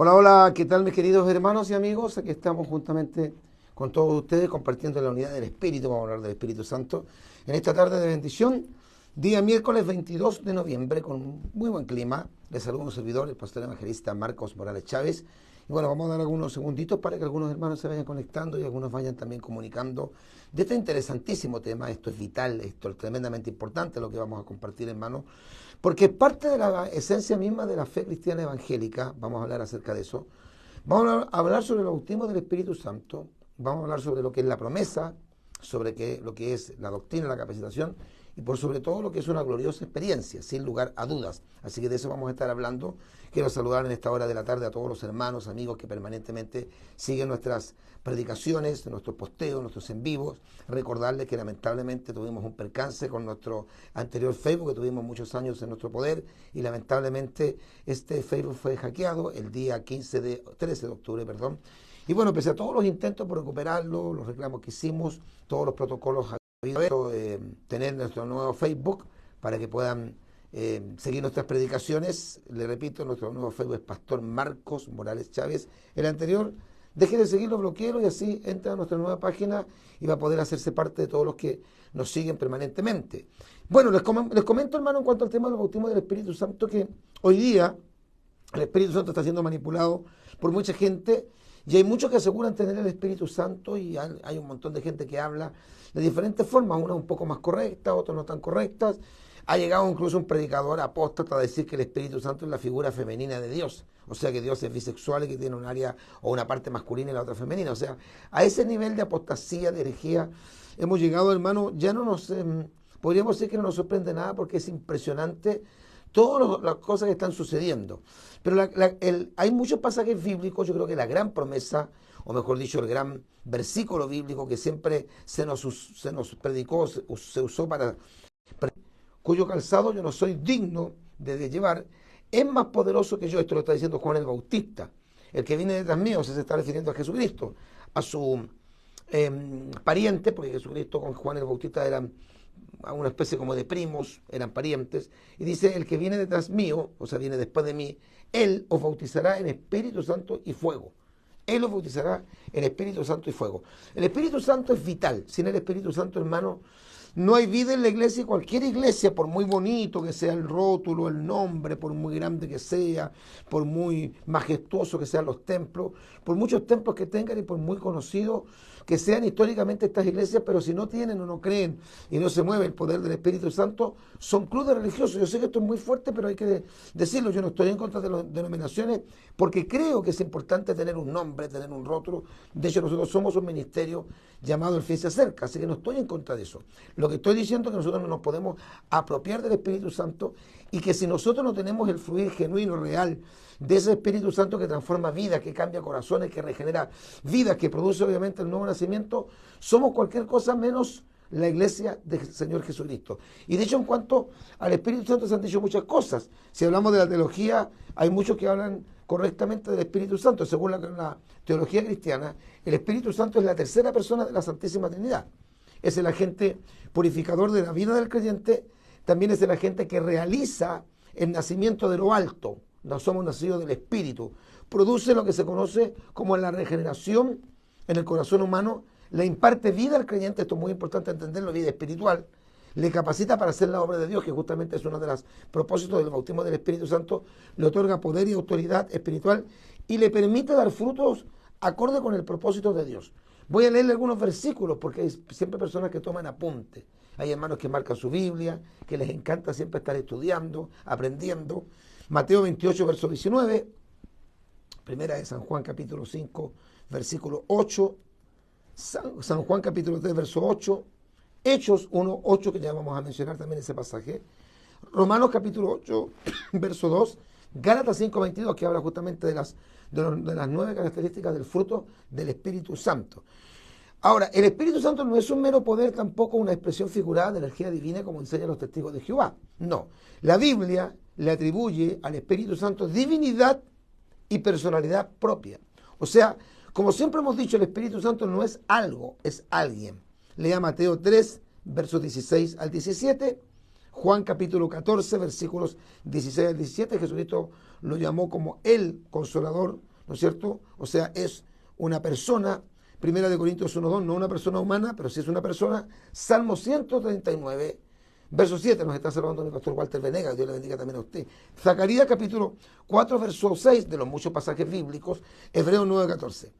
Hola, hola, ¿qué tal mis queridos hermanos y amigos? Aquí estamos juntamente con todos ustedes compartiendo la unidad del Espíritu, vamos a hablar del Espíritu Santo, en esta tarde de bendición, día miércoles 22 de noviembre, con un muy buen clima. Les saludo a un servidor, el pastor evangelista Marcos Morales Chávez. Y bueno, vamos a dar algunos segunditos para que algunos hermanos se vayan conectando y algunos vayan también comunicando de este interesantísimo tema. Esto es vital, esto es tremendamente importante lo que vamos a compartir, hermanos, porque es parte de la esencia misma de la fe cristiana evangélica. Vamos a hablar acerca de eso. Vamos a hablar sobre el bautismo del Espíritu Santo. Vamos a hablar sobre lo que es la promesa, sobre lo que es la doctrina, la capacitación y por sobre todo lo que es una gloriosa experiencia, sin lugar a dudas. Así que de eso vamos a estar hablando. Quiero saludar en esta hora de la tarde a todos los hermanos, amigos que permanentemente siguen nuestras predicaciones, nuestros posteos, nuestros en vivos. Recordarles que lamentablemente tuvimos un percance con nuestro anterior Facebook, que tuvimos muchos años en nuestro poder, y lamentablemente este Facebook fue hackeado el día 13 de octubre, perdón. Y bueno, pese a todos los intentos por recuperarlo, los reclamos que hicimos, todos los protocolos habido, tener nuestro nuevo Facebook para que puedan seguir nuestras predicaciones. Le repito, nuestro nuevo Facebook es Pastor Marcos Morales Chávez. El anterior, deje de seguirlo, bloqueelo y así entra a nuestra nueva página y va a poder hacerse parte de todos los que nos siguen permanentemente. Bueno, les comento, hermano, en cuanto al tema del bautismo del Espíritu Santo, que hoy día el Espíritu Santo está siendo manipulado por mucha gente y hay muchos que aseguran tener el Espíritu Santo y hay un montón de gente que habla de diferentes formas, unas un poco más correctas, otras no tan correctas. Ha llegado incluso un predicador apóstata a decir que el Espíritu Santo es la figura femenina de Dios, o sea que Dios es bisexual y que tiene un área o una parte masculina y la otra femenina. O sea, a ese nivel de apostasía, de herejía, hemos llegado, hermano. Ya no nos, podríamos decir que no nos sorprende nada porque es impresionante todas las cosas que están sucediendo. Pero hay muchos pasajes bíblicos. Yo creo que la gran promesa, o mejor dicho, el gran versículo bíblico que siempre se nos predicó, se usó para, cuyo calzado yo no soy digno de llevar, es más poderoso que yo. Esto lo está diciendo Juan el Bautista. El que viene detrás mío se está refiriendo a Jesucristo, a su pariente, porque Jesucristo con Juan el Bautista eran a una especie como de primos, eran parientes, y dice: el que viene detrás mío, o sea, viene después de mí, él os bautizará en Espíritu Santo y fuego. Él os bautizará en Espíritu Santo y fuego. El Espíritu Santo es vital. Sin el Espíritu Santo, hermano, no hay vida en la iglesia. Y cualquier iglesia, por muy bonito que sea el rótulo, el nombre, por muy grande que sea, por muy majestuoso que sean los templos, por muchos templos que tengan y por muy conocidos que sean históricamente estas iglesias, pero si no tienen o no creen y no se mueve el poder del Espíritu Santo, son clubes religiosos. Yo sé que esto es muy fuerte, pero hay que decirlo. Yo no estoy en contra de las denominaciones porque creo que es importante tener un nombre, tener un rótulo. De hecho, nosotros somos un ministerio llamado El Fin se acerca, así que no estoy en contra de eso. Lo que estoy diciendo es que nosotros no nos podemos apropiar del Espíritu Santo y que si nosotros no tenemos el fluir genuino, real, de ese Espíritu Santo que transforma vidas, que cambia corazones, que regenera vidas, que produce obviamente el nuevo nacimiento, somos cualquier cosa menos la iglesia del Señor Jesucristo. Y de hecho, en cuanto al Espíritu Santo se han dicho muchas cosas. Si hablamos de la teología, hay muchos que hablan correctamente del Espíritu Santo. Según la teología cristiana, el Espíritu Santo es la tercera persona de la Santísima Trinidad. Es el agente purificador de la vida del creyente, también es el agente que realiza el nacimiento de lo alto. No somos nacidos del Espíritu. Produce lo que se conoce como la regeneración en el corazón humano, le imparte vida al creyente. Esto es muy importante entenderlo, vida espiritual. Le capacita para hacer la obra de Dios, que justamente es uno de los propósitos del bautismo del Espíritu Santo. Le otorga poder y autoridad espiritual y le permite dar frutos acorde con el propósito de Dios. Voy a leerle algunos versículos porque hay siempre personas que toman apunte. Hay hermanos que marcan su Biblia, que les encanta siempre estar estudiando, aprendiendo. Mateo 28, verso 19. Primera de San Juan, capítulo 5, versículo 8. San Juan, capítulo 3, verso 8. Hechos 1, 8, que ya vamos a mencionar también ese pasaje. Romanos, capítulo 8, verso 2. Gálatas 5, 22, que habla justamente de las 9 características del fruto del Espíritu Santo. Ahora, el Espíritu Santo no es un mero poder, tampoco una expresión figurada de energía divina como enseñan los testigos de Jehová. No, la Biblia le atribuye al Espíritu Santo divinidad y personalidad propia. O sea, como siempre hemos dicho, el Espíritu Santo no es algo, es alguien. Lea Mateo 3, versos 16 al 17, Juan capítulo 14, versículos 16 al 17. Jesucristo lo llamó como el Consolador, ¿no es cierto? O sea, es una persona, Primera de Corintios 1:2, no una persona humana, pero sí es una persona. Salmo 139, verso 7, nos está saludando mi pastor Walter Venegas, Dios le bendiga también a usted. Zacarías capítulo 4, verso 6, de los muchos pasajes bíblicos, Hebreos 9:14.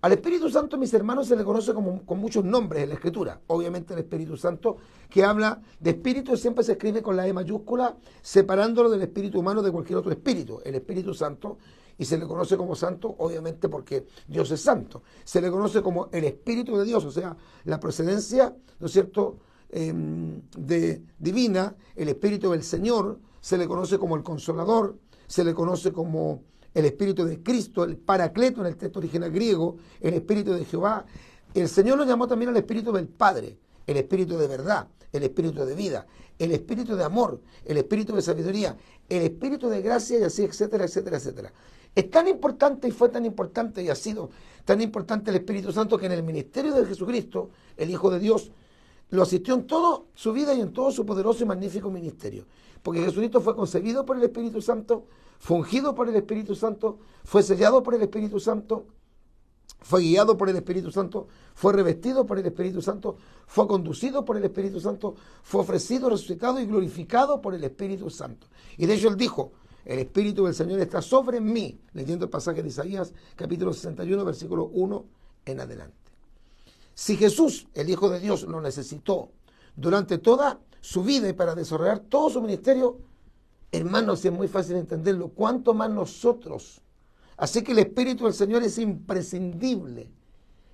Al Espíritu Santo, mis hermanos, se le conoce con muchos nombres en la Escritura. Obviamente el Espíritu Santo, que habla de espíritu, siempre se escribe con la E mayúscula, separándolo del espíritu humano de cualquier otro espíritu. El Espíritu Santo, y se le conoce como santo, obviamente porque Dios es santo. Se le conoce como el Espíritu de Dios, o sea, la procedencia, ¿no es cierto?, divina, el Espíritu del Señor. Se le conoce como el Consolador, se le conoce como el Espíritu de Cristo, el Paracleto en el texto original griego, el Espíritu de Jehová. El Señor lo llamó también el Espíritu del Padre, el Espíritu de verdad, el Espíritu de vida, el Espíritu de amor, el Espíritu de sabiduría, el Espíritu de gracia, y así, etcétera, etcétera, etcétera. Es tan importante y fue tan importante y ha sido tan importante el Espíritu Santo que en el ministerio de Jesucristo, el Hijo de Dios, lo asistió en toda su vida y en todo su poderoso y magnífico ministerio. Porque Jesucristo fue concebido por el Espíritu Santo, fue ungido por el Espíritu Santo, fue sellado por el Espíritu Santo, fue guiado por el Espíritu Santo, fue revestido por el Espíritu Santo, fue conducido por el Espíritu Santo, fue ofrecido, resucitado y glorificado por el Espíritu Santo. Y de hecho él dijo, el Espíritu del Señor está sobre mí, leyendo el pasaje de Isaías, capítulo 61, versículo 1 en adelante. Si Jesús, el Hijo de Dios, lo necesitó durante toda su vida y para desarrollar todo su ministerio, hermanos, es muy fácil entenderlo, cuánto más nosotros. Así que el Espíritu del Señor es imprescindible,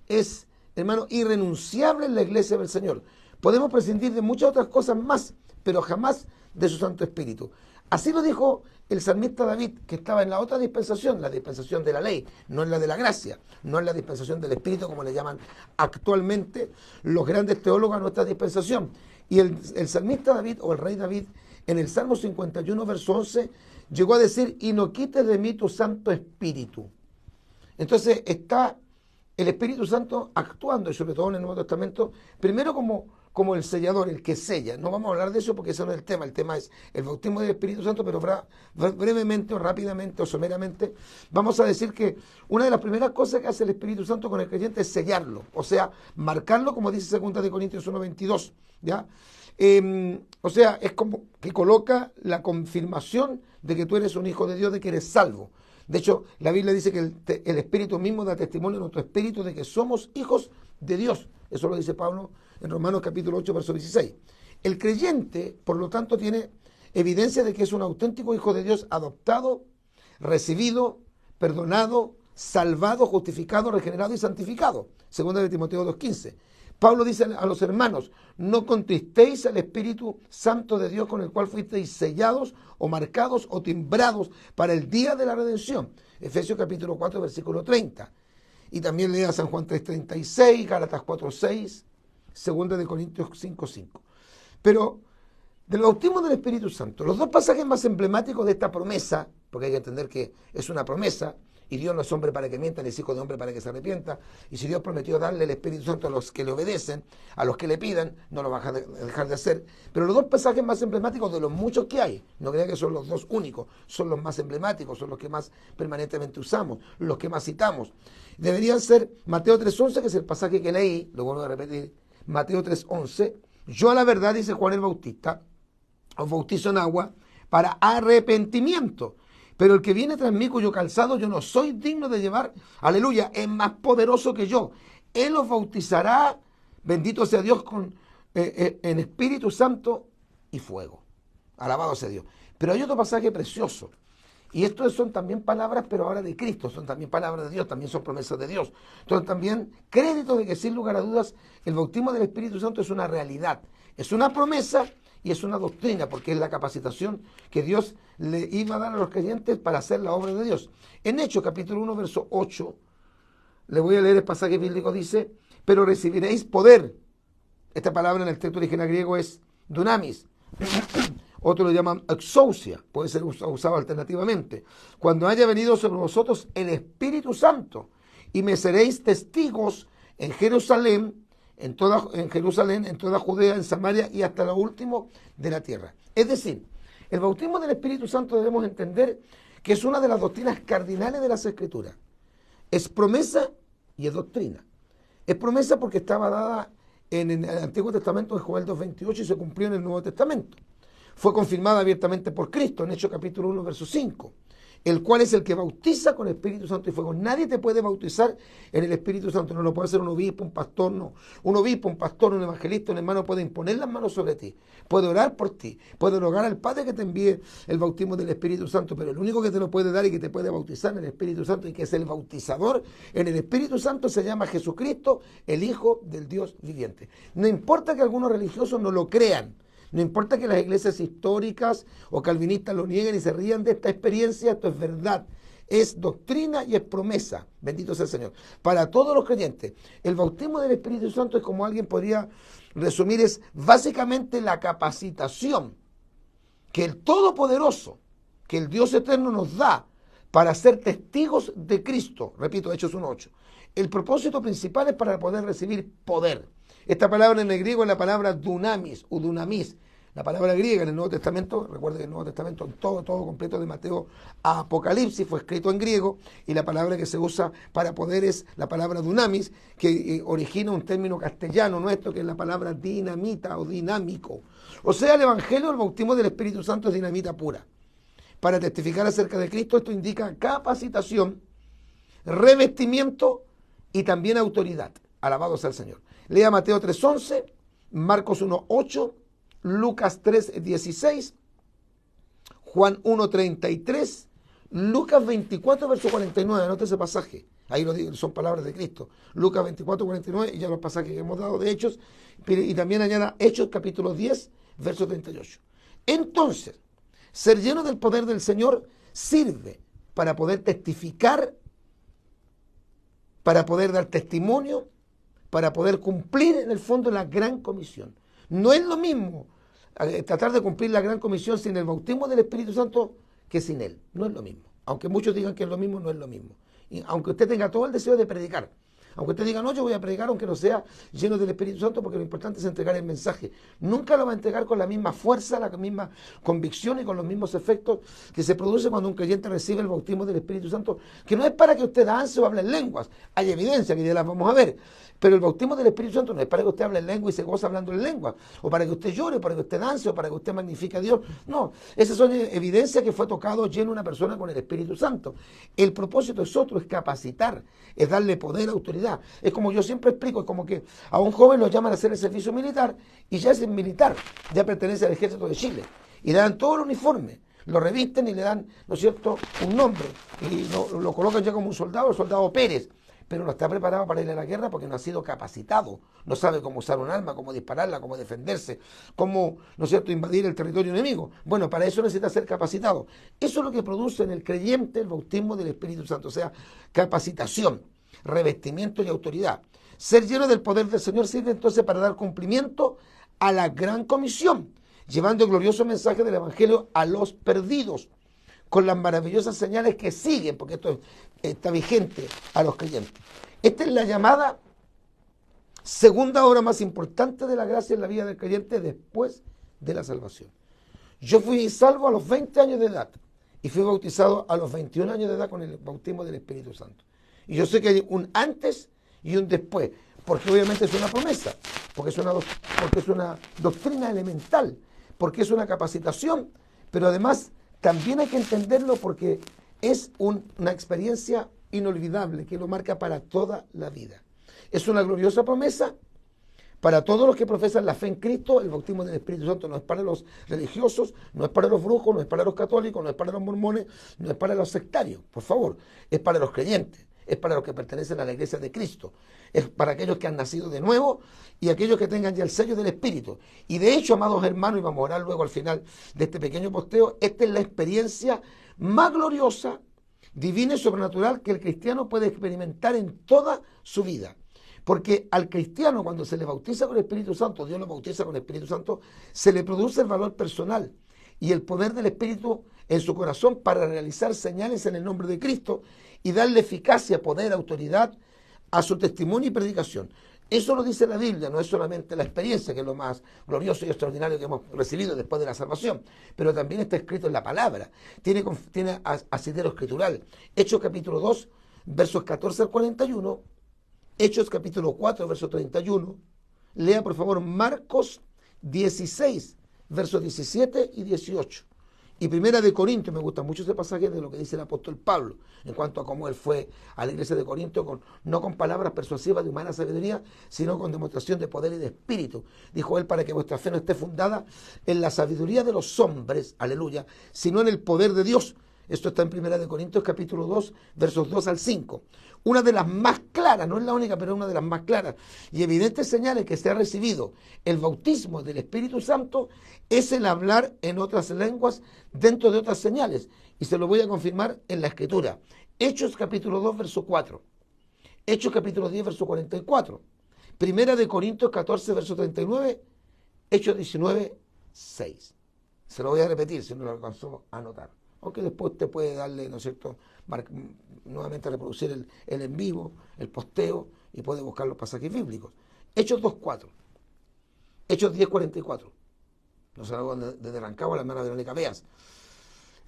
es, hermano, irrenunciable en la iglesia del Señor. Podemos prescindir de muchas otras cosas más, pero jamás de su Santo Espíritu. Así lo dijo el salmista David, que estaba en la otra dispensación, la dispensación de la ley, no en la de la gracia, no en la dispensación del Espíritu, como le llaman actualmente los grandes teólogos a nuestra dispensación. Y el salmista David, o el rey David, en el Salmo 51, verso 11, llegó a decir, y no quites de mí tu Santo Espíritu. Entonces está el Espíritu Santo actuando, y sobre todo en el Nuevo Testamento, primero como el sellador, el que sella. No vamos a hablar de eso porque ese no es el tema es el bautismo del Espíritu Santo, pero brevemente o rápidamente o someramente vamos a decir que una de las primeras cosas que hace el Espíritu Santo con el creyente es sellarlo, o sea, marcarlo, como dice 2 de Corintios 1:22, ¿ya? O sea, es como que coloca la confirmación de que tú eres un hijo de Dios, de que eres salvo. De hecho, la Biblia dice que el Espíritu mismo da testimonio en nuestro espíritu de que somos hijos de Dios. Eso lo dice Pablo en Romanos capítulo 8, verso 16. El creyente, por lo tanto, tiene evidencia de que es un auténtico hijo de Dios, adoptado, recibido, perdonado, salvado, justificado, regenerado y santificado. Segunda de Timoteo 2:15. Pablo dice a los hermanos, no contristéis al Espíritu Santo de Dios con el cual fuisteis sellados o marcados o timbrados para el día de la redención. Efesios capítulo 4, versículo 30. Y también lea San Juan 3:36, Gálatas 4:6, Segunda de Corintios 5:5. Pero del bautismo del Espíritu Santo, los dos pasajes más emblemáticos de esta promesa, porque hay que entender que es una promesa, y Dios no es hombre para que mienta, ni es hijo de hombre para que se arrepienta, y si Dios prometió darle el Espíritu Santo a los que le obedecen, a los que le pidan, no lo va a dejar de hacer. Pero los dos pasajes más emblemáticos de los muchos que hay, no crean que son los dos únicos, son los más emblemáticos, son los que más permanentemente usamos, los que más citamos. Deberían ser Mateo 3:11, que es el pasaje que leí, lo vuelvo a repetir, Mateo 3:11, yo a la verdad, dice Juan el Bautista, os bautizo en agua para arrepentimiento. Pero el que viene tras mí, cuyo calzado yo no soy digno de llevar, aleluya, es más poderoso que yo. Él os bautizará, bendito sea Dios, en Espíritu Santo y fuego. Alabado sea Dios. Pero hay otro pasaje precioso. Y estos son también palabras, pero ahora de Cristo. Son también palabras de Dios, también son promesas de Dios. Entonces también crédito de que sin lugar a dudas el bautismo del Espíritu Santo es una realidad. Es una promesa y es una doctrina, porque es la capacitación que Dios le iba a dar a los creyentes para hacer la obra de Dios. En Hechos capítulo 1, verso 8, le voy a leer el pasaje bíblico, dice, pero recibiréis poder. Esta palabra en el texto original griego es dunamis. Otros lo llaman exousia, puede ser usado alternativamente. Cuando haya venido sobre vosotros el Espíritu Santo, y me seréis testigos en Jerusalén, en toda Judea, en Samaria y hasta lo último de la tierra. Es decir, el bautismo del Espíritu Santo debemos entender que es una de las doctrinas cardinales de las Escrituras. Es promesa y es doctrina. Es promesa porque estaba dada en el Antiguo Testamento de Joel 2:28 y se cumplió en el Nuevo Testamento. Fue confirmada abiertamente por Cristo en Hechos capítulo 1, verso 5, el cual es el que bautiza con Espíritu Santo y fuego. Nadie te puede bautizar en el Espíritu Santo, no lo puede hacer un obispo, un pastor, no. Un obispo, un pastor, un evangelista, un hermano puede imponer las manos sobre ti, puede orar por ti, puede rogar al Padre que te envíe el bautismo del Espíritu Santo, pero el único que te lo puede dar y que te puede bautizar en el Espíritu Santo y que es el bautizador en el Espíritu Santo se llama Jesucristo, el Hijo del Dios viviente. No importa que algunos religiosos no lo crean, no importa que las iglesias históricas o calvinistas lo nieguen y se rían de esta experiencia, esto es verdad, es doctrina y es promesa, bendito sea el Señor, para todos los creyentes. El bautismo del Espíritu Santo es, como alguien podría resumir, es básicamente la capacitación que el Todopoderoso, que el Dios eterno nos da para ser testigos de Cristo. Repito, Hechos 1:8. El propósito principal es para poder recibir poder. Esta palabra en el griego es la palabra dunamis, o dunamis. La palabra griega en el Nuevo Testamento, recuerden que el Nuevo Testamento, todo completo de Mateo a Apocalipsis fue escrito en griego, y la palabra que se usa para poder es la palabra dunamis, que origina un término castellano nuestro, que es la palabra dinamita o dinámico. O sea, el Evangelio, el bautismo del Espíritu Santo es dinamita pura. Para testificar acerca de Cristo, esto indica capacitación, revestimiento y también autoridad. Alabado sea el Señor. Lea Mateo 3:11, Marcos 1:8, Lucas 3:16, Juan 1:33, Lucas 24, verso 49. Anote ese pasaje. Ahí lo digo, son palabras de Cristo. Lucas 24:49, y ya los pasajes que hemos dado de Hechos, y también añada Hechos capítulo 10, verso 38. Entonces, ser lleno del poder del Señor sirve para poder testificar, para poder dar testimonio, para poder cumplir en el fondo la gran comisión. No es lo mismo tratar de cumplir la gran comisión sin el bautismo del Espíritu Santo que sin él. No es lo mismo. Aunque muchos digan que es lo mismo, no es lo mismo. Y aunque usted tenga todo el deseo de predicar, aunque usted diga, no, yo voy a predicar aunque no sea lleno del Espíritu Santo, porque lo importante es entregar el mensaje. Nunca lo va a entregar con la misma fuerza, la misma convicción y con los mismos efectos que se produce cuando un creyente recibe el bautismo del Espíritu Santo, que no es para que usted dance o hable en lenguas. Hay evidencia que ya las vamos a ver. Pero el bautismo del Espíritu Santo no es para que usted hable en lengua y se goza hablando en lengua, o para que usted llore, o para que usted dance, o para que usted magnifique a Dios. No, esas son evidencias que fue tocado lleno una persona con el Espíritu Santo. El propósito es otro, es capacitar, es darle poder, autoridad. Es como yo siempre explico, es como que a un joven lo llaman a hacer el servicio militar y ya es militar, ya pertenece al Ejército de Chile. Y le dan todo el uniforme, lo revisten y le dan, ¿no es cierto?, un nombre. Y lo colocan ya como un soldado, el soldado Pérez. Pero no está preparado para ir a la guerra porque no ha sido capacitado, no sabe cómo usar un arma, cómo dispararla, cómo defenderse, cómo, ¿no es cierto?, invadir el territorio enemigo. Bueno, para eso necesita ser capacitado. Eso es lo que produce en el creyente el bautismo del Espíritu Santo, o sea, capacitación, revestimiento y autoridad. Ser lleno del poder del Señor sirve entonces para dar cumplimiento a la gran comisión, llevando el glorioso mensaje del Evangelio a los perdidos, con las maravillosas señales que siguen, porque esto está vigente a los creyentes. Esta es la llamada segunda obra más importante de la gracia en la vida del creyente después de la salvación. Yo fui salvo a los 20 años de edad y fui bautizado a los 21 años de edad con el bautismo del Espíritu Santo. Y yo sé que hay un antes y un después, porque obviamente es una promesa, porque es una doctrina elemental, porque es una capacitación, pero además también hay que entenderlo porque es una experiencia inolvidable que lo marca para toda la vida. Es una gloriosa promesa para todos los que profesan la fe en Cristo. El bautismo del Espíritu Santo no es para los religiosos, no es para los brujos, no es para los católicos, no es para los mormones, no es para los sectarios, por favor, es para los creyentes. Es para los que pertenecen a la iglesia de Cristo. Es para aquellos que han nacido de nuevo y aquellos que tengan ya el sello del Espíritu. Y de hecho, amados hermanos, y vamos a orar luego al final de este pequeño posteo, esta es la experiencia más gloriosa, divina y sobrenatural que el cristiano puede experimentar en toda su vida. Porque al cristiano, cuando se le bautiza con el Espíritu Santo, Dios lo bautiza con el Espíritu Santo, se le produce el valor personal y el poder del Espíritu en su corazón para realizar señales en el nombre de Cristo y darle eficacia, poder, autoridad a su testimonio y predicación. Eso lo dice la Biblia, no es solamente la experiencia, que es lo más glorioso y extraordinario que hemos recibido después de la salvación, pero también está escrito en la palabra, tiene asidero escritural. Hechos capítulo 2, versos 14 al 41, Hechos capítulo 4, verso 31, lea por favor Marcos 16, versos 17 y 18. Y Primera de Corintios, me gusta mucho ese pasaje de lo que dice el apóstol Pablo, en cuanto a cómo él fue a la iglesia de Corinto, no con palabras persuasivas de humana sabiduría, sino con demostración de poder y de espíritu. Dijo él, para que vuestra fe no esté fundada en la sabiduría de los hombres, aleluya, sino en el poder de Dios. Esto está en Primera de Corintios capítulo 2, versos 2 al 5. Una de las más claras, no es la única, pero una de las más claras y evidentes señales que se ha recibido el bautismo del Espíritu Santo es el hablar en otras lenguas dentro de otras señales. Y se lo voy a confirmar en la Escritura. Hechos capítulo 2, verso 4. Hechos capítulo 10, verso 44. Primera de Corintios 14, verso 39. Hechos 19, 6. Se lo voy a repetir si no lo alcanzó a anotar. Aunque después usted puede darle, ¿no es cierto?, nuevamente reproducir el en vivo, el posteo, y puede buscar los pasajes bíblicos. Hechos 2.4, Hechos 10.44, no se lo desde Rancagua, la hermana Verónica Beas.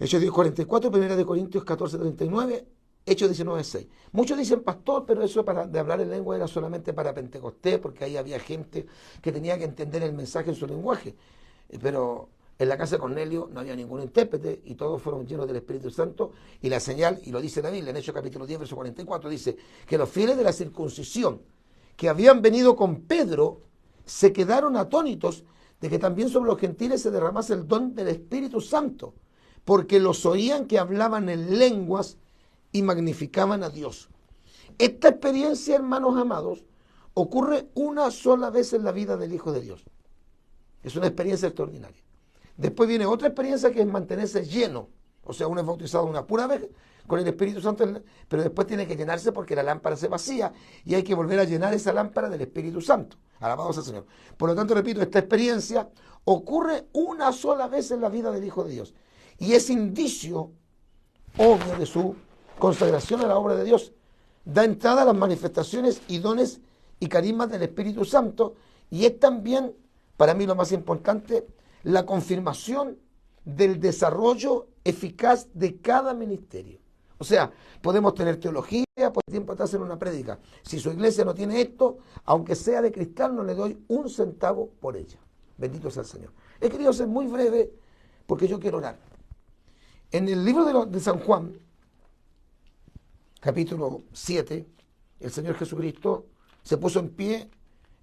Hechos 10.44, Primera de Corintios 14.39, Hechos 19.6. Muchos dicen, pastor, pero eso de hablar en lengua era solamente para Pentecostés, porque ahí había gente que tenía que entender el mensaje en su lenguaje. Pero en la casa de Cornelio no había ningún intérprete y todos fueron llenos del Espíritu Santo, y la señal, y lo dice la Biblia en Hechos capítulo 10, verso 44, dice que los fieles de la circuncisión que habían venido con Pedro se quedaron atónitos de que también sobre los gentiles se derramase el don del Espíritu Santo, porque los oían que hablaban en lenguas y magnificaban a Dios. Esta experiencia, hermanos amados, ocurre una sola vez en la vida del Hijo de Dios. Es una experiencia extraordinaria. Después viene otra experiencia que es mantenerse lleno. O sea, uno es bautizado una pura vez con el Espíritu Santo, pero después tiene que llenarse porque la lámpara se vacía y hay que volver a llenar esa lámpara del Espíritu Santo. Alabado sea el Señor. Por lo tanto, repito, esta experiencia ocurre una sola vez en la vida del Hijo de Dios. Y es indicio obvio de su consagración a la obra de Dios. Da entrada a las manifestaciones y dones y carismas del Espíritu Santo, y es también, para mí lo más importante, la confirmación del desarrollo eficaz de cada ministerio. O sea, podemos tener teología, por tiempo atrás en una prédica. Si su iglesia no tiene esto, aunque sea de cristal, no le doy un centavo por ella. Bendito sea el Señor. He querido ser muy breve porque yo quiero orar. En el libro de San Juan, capítulo 7, el Señor Jesucristo se puso en pie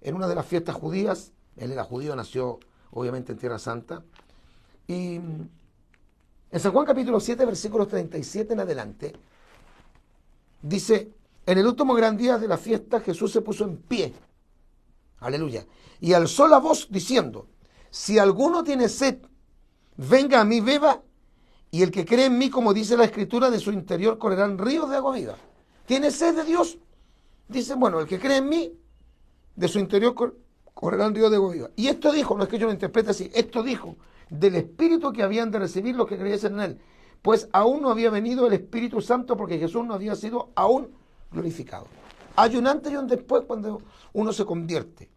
en una de las fiestas judías. Él era judío, nació obviamente en Tierra Santa. Y en San Juan capítulo 7, versículos 37 en adelante, dice, en el último gran día de la fiesta Jesús se puso en pie, aleluya, y alzó la voz diciendo, si alguno tiene sed, venga a mí, beba, y el que cree en mí, como dice la Escritura, de su interior correrán ríos de agua viva. ¿Tiene sed de Dios? Dice, bueno, el que cree en mí, de su interior correrán ríos de agua viva. Y esto dijo, no es que yo lo interprete así, esto dijo del Espíritu que habían de recibir los que creyesen en él, pues aún no había venido el Espíritu Santo porque Jesús no había sido aún glorificado. Hay un antes y un después cuando uno se convierte.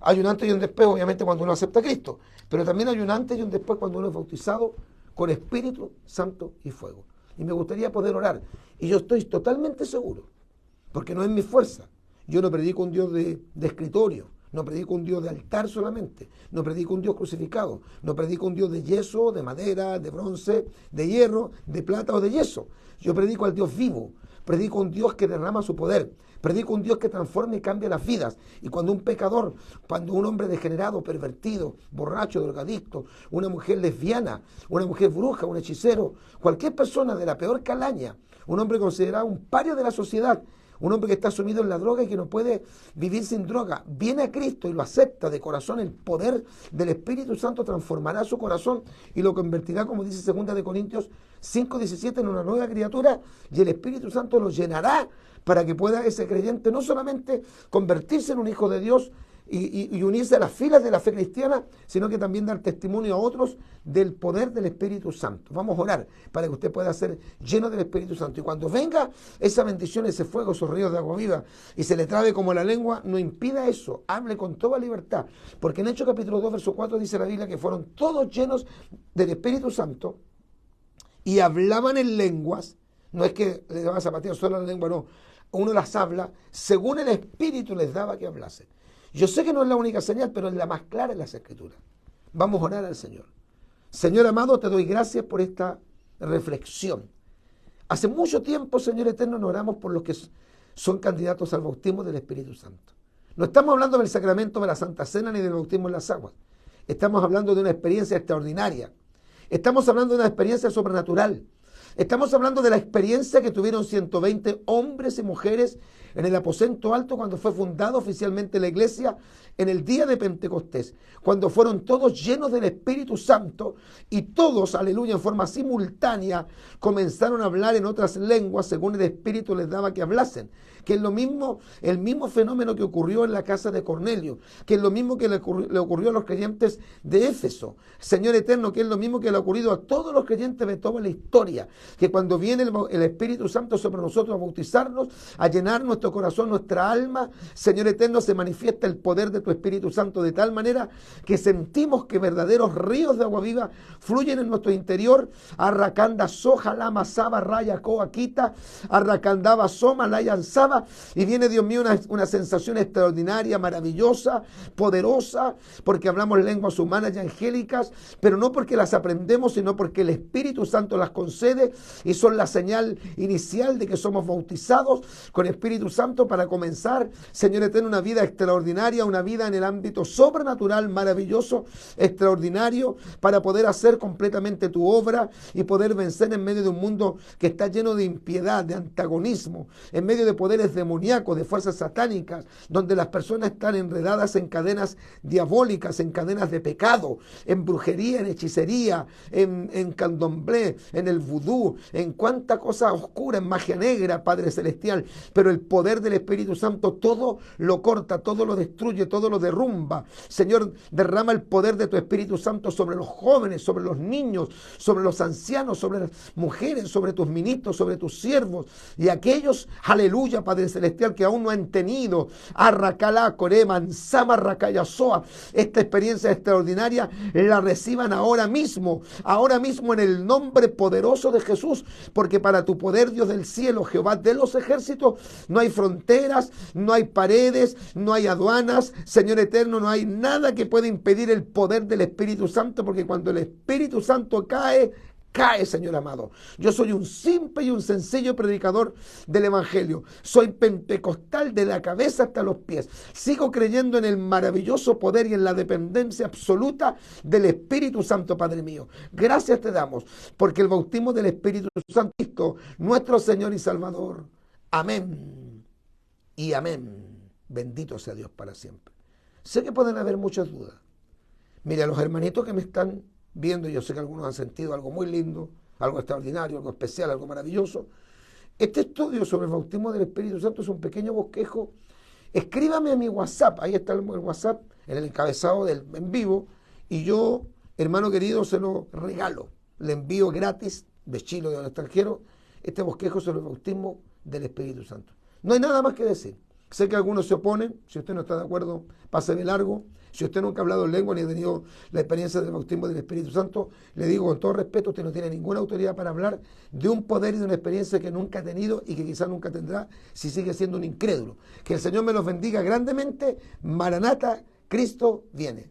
Hay un antes y un después, obviamente, cuando uno acepta a Cristo, pero también hay un antes y un después cuando uno es bautizado con Espíritu Santo y fuego. Y me gustaría poder orar. Y yo estoy totalmente seguro, porque no es mi fuerza. Yo no predico un Dios de escritorio, no predico un Dios de altar solamente, no predico un Dios crucificado, no predico un Dios de yeso, de madera, de bronce, de hierro, de plata o de yeso. Yo predico al Dios vivo, predico un Dios que derrama su poder, predico un Dios que transforma y cambia las vidas. Y cuando un pecador, cuando un hombre degenerado, pervertido, borracho, drogadicto, una mujer lesbiana, una mujer bruja, un hechicero, cualquier persona de la peor calaña, un hombre considerado un paria de la sociedad, un hombre que está sumido en la droga y que no puede vivir sin droga, viene a Cristo y lo acepta de corazón, el poder del Espíritu Santo transformará su corazón y lo convertirá, como dice 2 de Corintios 5:17, en una nueva criatura, y el Espíritu Santo lo llenará para que pueda ese creyente no solamente convertirse en un hijo de Dios y unirse a las filas de la fe cristiana, sino que también dar testimonio a otros del poder del Espíritu Santo. Vamos a orar para que usted pueda ser lleno del Espíritu Santo. Y cuando venga esa bendición, ese fuego, esos ríos de agua viva, y se le trabe como la lengua, no impida eso. Hable con toda libertad. Porque en Hechos capítulo 2, verso 4 dice la Biblia que fueron todos llenos del Espíritu Santo y hablaban en lenguas No es que le daban zapatillas solo a la lengua, no. Uno las habla según el Espíritu les daba que hablase. Yo sé que no es la única señal, pero es la más clara en las Escrituras. Vamos a orar al Señor. Señor amado, te doy gracias por esta reflexión. Hace mucho tiempo, Señor eterno, nos oramos por los que son candidatos al bautismo del Espíritu Santo. No estamos hablando del sacramento de la Santa Cena ni del bautismo en las aguas. Estamos hablando de una experiencia extraordinaria. Estamos hablando de una experiencia sobrenatural. Estamos hablando de la experiencia que tuvieron 120 hombres y mujeres en el aposento alto cuando fue fundada oficialmente la iglesia en el día de Pentecostés, cuando fueron todos llenos del Espíritu Santo y todos, aleluya, en forma simultánea comenzaron a hablar en otras lenguas según el Espíritu les daba que hablasen, que es lo mismo, el mismo fenómeno que ocurrió en la casa de Cornelio, que es lo mismo que le ocurrió a los creyentes de Éfeso, Señor eterno, que es lo mismo que le ha ocurrido a todos los creyentes de toda la historia, que cuando viene el Espíritu Santo sobre nosotros a bautizarnos, a llenar nuestro corazón, nuestra alma, Señor eterno, se manifiesta el poder de tu Espíritu Santo de tal manera que sentimos que verdaderos ríos de agua viva fluyen en nuestro interior. Arracanda soja lama saba raya coaquita, arracandaba soma la yanzaba, y viene, Dios mío, una sensación extraordinaria, maravillosa, poderosa, porque hablamos lenguas humanas y angélicas, pero no porque las aprendemos, sino porque el Espíritu Santo las concede y son la señal inicial de que somos bautizados con Espíritu Santo para comenzar, Señor eterno, una vida extraordinaria, una vida en el ámbito sobrenatural, maravilloso, extraordinario, para poder hacer completamente tu obra y poder vencer en medio de un mundo que está lleno de impiedad, de antagonismo, en medio de poderes demoníacos, de fuerzas satánicas, donde las personas están enredadas en cadenas diabólicas, en cadenas de pecado, en brujería, en hechicería, en candomblé, en el vudú, en cuánta cosa oscura, en magia negra, Padre Celestial, pero el poder del Espíritu Santo todo lo corta, todo lo destruye, todo lo derrumba. Señor, derrama el poder de tu Espíritu Santo sobre los jóvenes, sobre los niños, sobre los ancianos, sobre las mujeres, sobre tus ministros, sobre tus siervos y aquellos, aleluya, Padre Celestial, que aún no han tenido Arracalá, Coreman, Samarracayasoa, esta experiencia extraordinaria, la reciban ahora mismo en el nombre poderoso de Jesús, porque para tu poder, Dios del cielo, Jehová de los ejércitos, no hay fronteras, no hay paredes, no hay aduanas, Señor eterno, no hay nada que pueda impedir el poder del Espíritu Santo, porque cuando el Espíritu Santo cae, Señor amado. Yo soy un simple y un sencillo predicador del Evangelio. Soy pentecostal de la cabeza hasta los pies. Sigo creyendo en el maravilloso poder y en la dependencia absoluta del Espíritu Santo, Padre mío. Gracias te damos, porque el bautismo del Espíritu Santo, nuestro Señor y Salvador. Amén y amén. Bendito sea Dios para siempre. Sé que pueden haber muchas dudas. Mira, los hermanitos que me están viendo, yo sé que algunos han sentido algo muy lindo, algo extraordinario, algo especial, algo maravilloso. Este estudio sobre el bautismo del Espíritu Santo es un pequeño bosquejo. Escríbame a mi WhatsApp, ahí está el WhatsApp, en el encabezado del en vivo, y yo, hermano querido, se lo regalo. Le envío gratis, de Chile o de un extranjero, este bosquejo sobre el bautismo del Espíritu Santo. No hay nada más que decir. Sé que algunos se oponen, si usted no está de acuerdo, pase de largo. Si usted nunca ha hablado en lengua ni ha tenido la experiencia del bautismo del Espíritu Santo, le digo con todo respeto, usted no tiene ninguna autoridad para hablar de un poder y de una experiencia que nunca ha tenido y que quizás nunca tendrá si sigue siendo un incrédulo. Que el Señor me los bendiga grandemente. Maranata, Cristo viene.